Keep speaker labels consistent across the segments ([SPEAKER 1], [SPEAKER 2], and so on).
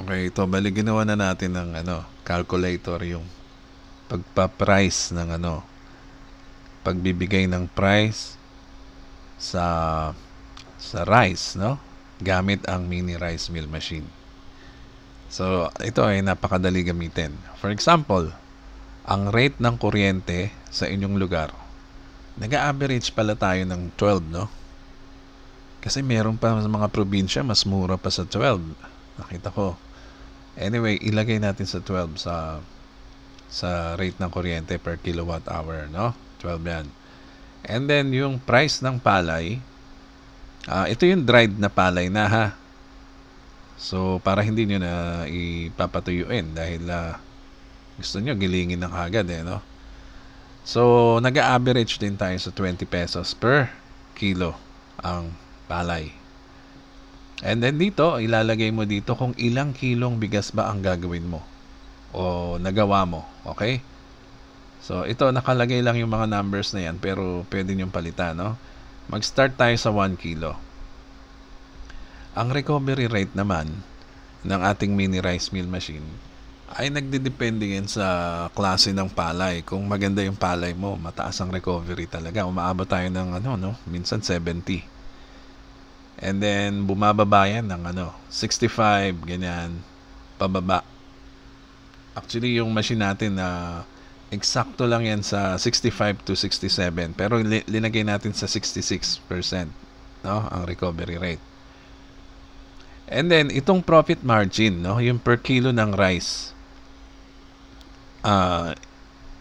[SPEAKER 1] Okay, ito bali ginawa na natin ng calculator yung pagpa-price ng pagbibigay ng price sa rice, no? Gamit ang mini rice mill machine. So, ito ay napakadali gamitin. For example, ang rate ng kuryente sa inyong lugar, nag-average pala tayo ng 12, no? Kasi meron pa sa mga probinsya, mas mura pa sa 12. Nakita ko. Anyway, ilagay natin sa 12 sa rate ng kuryente per kilowatt hour, no? 12 yan. And then, yung price ng palay, ito yung dried na palay na, ha? So, para hindi nyo na ipapatuyuin dahil gusto nyo gilingin ng agad, no? So, nag-average din tayo sa 20 pesos per kilo ang palay. And then dito, ilalagay mo dito kung ilang kilong bigas ba ang gagawin mo o nagawa mo. Okay? So, ito, nakalagay lang yung mga numbers na yan, pero pwede nyong palitan, no? Mag-start tayo sa 1 kilo. Ang recovery rate naman ng ating mini rice mill machine ay nagdidepende yan sa klase ng palay. Kung maganda yung palay mo, mataas ang recovery talaga. Umaabot tayo ng minsan 70. And then bumababa yan ng 65, ganyan, pababa. Actually, yung machine natin na eksakto lang yan sa 65 to 67, pero linagay natin sa 66%, no, ang recovery rate. And then itong profit margin, no, yung per kilo ng rice,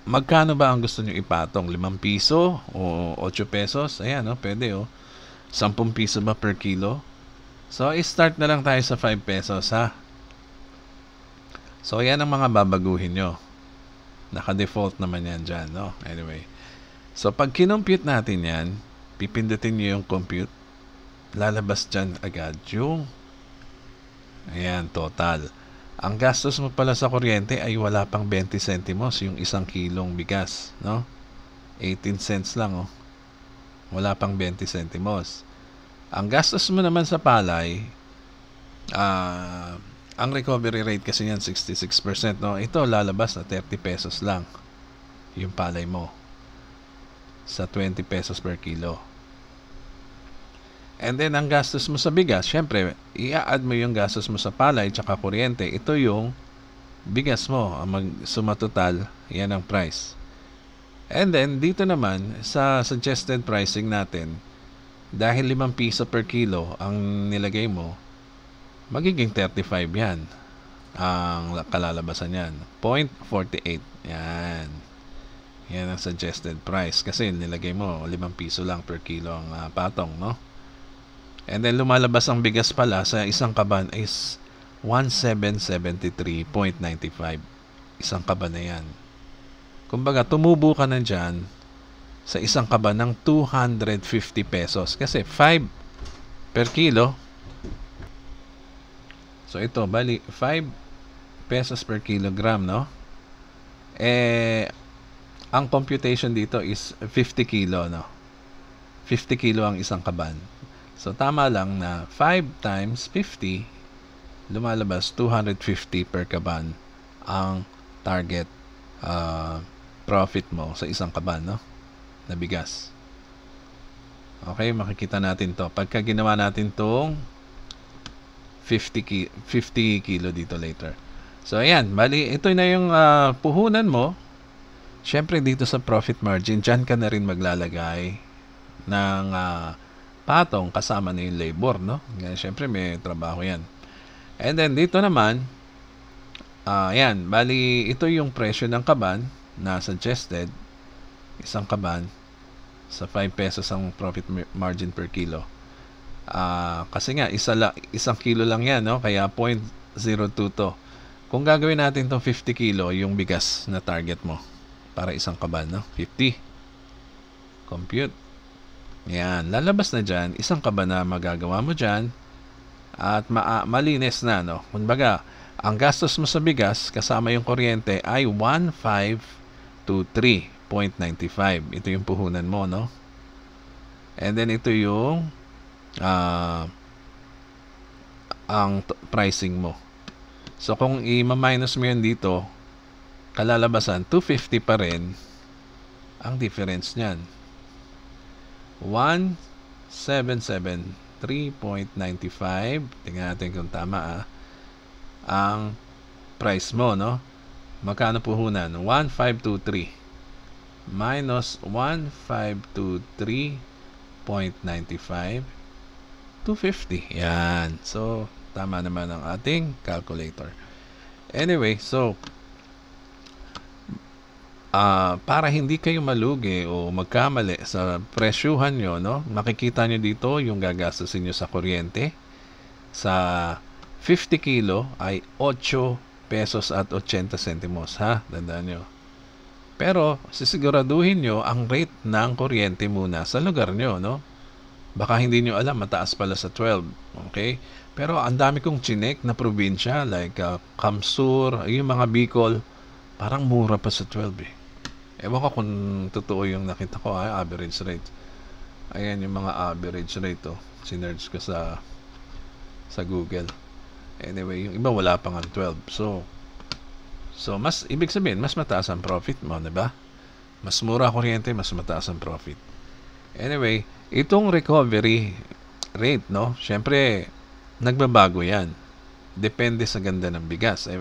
[SPEAKER 1] magkano ba ang gusto nyo ipatong? 5 piso o 8 pesos? Ayan, no, pwede, 10 piso ba per kilo? So, i-start na lang tayo sa 5 pesos, ha? So, yan ang mga babaguhin nyo. Naka-default naman yan dyan, no? Anyway. So, pag kinompute natin yan, pipindutin nyo yung compute, lalabas dyan agad yung total. Ang gastos mo pala sa kuryente ay wala pang 20 centimos yung 1 kilong bigas, no? 18 cents lang, wala pang 20 centimos. Ang gastos mo naman sa palay, ang recovery rate kasi yan 66%, no? Ito lalabas na 30 pesos lang yung palay mo sa 20 pesos per kilo. And then, ang gastos mo sa bigas, syempre, i-add mo yung gastos mo sa palay tsaka kuryente. Ito yung bigas mo. Ang sumatotal, yan ang price. And then, dito naman, sa suggested pricing natin, dahil 5 piso per kilo ang nilagay mo, magiging 35 yan. Ang kalalabasan yan. 0.48. Yan. Yan ang suggested price. Kasi nilagay mo, 5 piso lang per kilo ang patong, no? And then lumalabas ang bigas pala sa isang kaban is 1773.95. Isang kaban na yan. Kumbaga, tumubo ka na dyan sa isang kaban ng 250 pesos. Kasi 5 per kilo. So ito, bali 5 pesos per kilogram, no? Ang computation dito is 50 kilo, no? 50 kilo ang isang kaban. So, tama lang na 5 times 50, lumalabas 250 per kaban ang target profit mo sa isang kaban, no? Na bigas. Okay, makikita natin to. Pagka ginawa natin tong 50 kilo dito later. So, ayan. Bali, ito na yung puhunan mo. Siyempre, dito sa profit margin, dyan ka na rin maglalagay ng patong kasama na yung labor, no? Siyempre may trabaho yan. And then dito naman, yan, bali ito yung presyo ng kaban na suggested, isang kaban sa 5 pesos ang profit margin per kilo. Kasi nga isang kilo lang yan, no? Kaya 0.02 to. Kung gagawin natin tong 50 kilo yung bigas na target mo para isang kaban, no? 50. Compute. Yan, lalabas na dyan, isang kaban na magagawa mo dyan at malinis na, no? Kumbaga, ang gastos mo sa bigas kasama yung kuryente ay 1523.95. Ito yung puhunan mo, no? And then ito yung ang pricing mo. So kung i-minus mo yan dito, kalalabasan 250 pa rin ang difference niyan. 1773.95. Tingnan natin kung tama ang price mo, no? Magkano puhunan? 1523 minus 1523.95, 250. Yan. So, tama naman ang ating calculator. Anyway, so para hindi kayo malugi o magkamali sa presyuhan nyo, no? Makikita nyo dito yung gagastusin nyo sa kuryente. Sa 50 kilo ay 8 pesos at 80 centimos, ha? Tandaan nyo. Pero sisiguraduhin nyo ang rate ng kuryente muna sa lugar nyo, no? Baka hindi nyo alam, mataas pala sa 12. Okay? Pero ang dami kong chinek na probinsya like Kamsur, yung mga Bicol, parang mura pa sa 12 eh. Ewan ko kung totoo yung nakita ko, average rate. Ayan yung mga average rate, oh. Sinerge ko sa Google. Anyway, yung iba wala pang 12. So mas ibig sabihin, mas mataas ang profit mo, 'di ba? Mas mura kuryente, mas mataas ang profit. Anyway, itong recovery rate, no? Syempre nagbabago 'yan. Depende sa ganda ng bigas.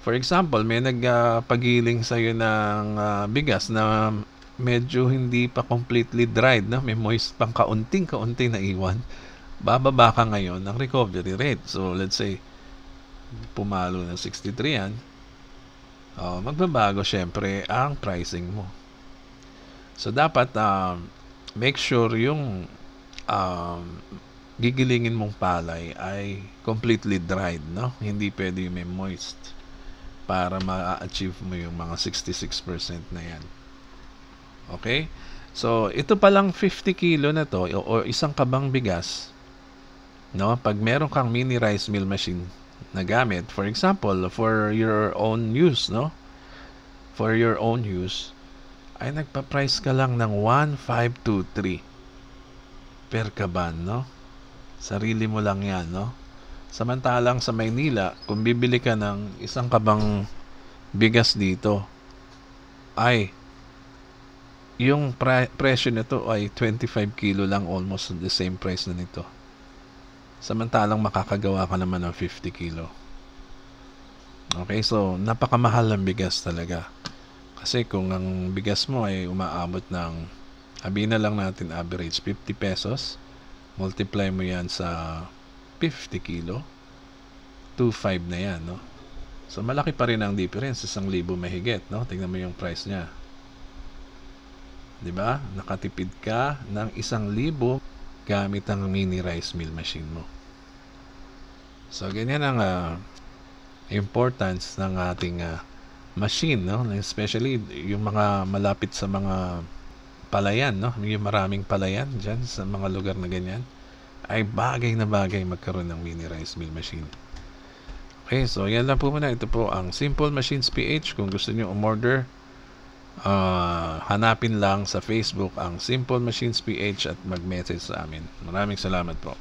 [SPEAKER 1] For example, may nagpagiling sa iyo ng bigas na medyo hindi pa completely dried, no? May moist pang kaunting-kaunti na iwan. Bababa ka ngayon ng recovery rate. So, let's say pumalo ng 63 yan. Magbabago syempre ang pricing mo. So dapat make sure yung gigilingin mong palay ay completely dried, no? Hindi pwede may moist para ma-achieve mo yung mga 66% na yan. Okay? So ito palang 50 kilo na to o isang kabang bigas, no? Pag meron kang mini rice mill machine na gamit, for example, for your own use, no? For your own use, ay nagpa-price ka lang ng 1523 per kaban, no? Sarili mo lang yan, no? Samantalang sa Maynila, kung bibili ka ng isang kabang bigas dito, ay yung presyo nito ay 25 kilo lang, almost the same price na nito. Samantalang makakagawa ka naman ng 50 kilo. Okay, so napakamahal ang bigas talaga. Kasi kung ang bigas mo ay umaabot ng, sabihin na lang natin average 50 pesos, multiply mo yan sa 50 kilo, 2.5 na yan, no? So malaki pa rin ang difference, 1,000 mahigit, no? Tingnan mo yung price niya. 'Di ba? Nakatipid ka ng 1,000 gamit ang mini rice mill machine mo. So, ganyan ang importance ng ating machine, no? Especially yung mga malapit sa mga palayan, no? Yung maraming palayan dyan sa mga lugar na ganyan, ay bagay na bagay magkaroon ng mini rice mill machine. Okay, so yan lang po muna. Ito po ang Simple Machines PH. Kung gusto nyo umorder, hanapin lang sa Facebook ang Simple Machines PH at mag-message sa amin. Maraming salamat po.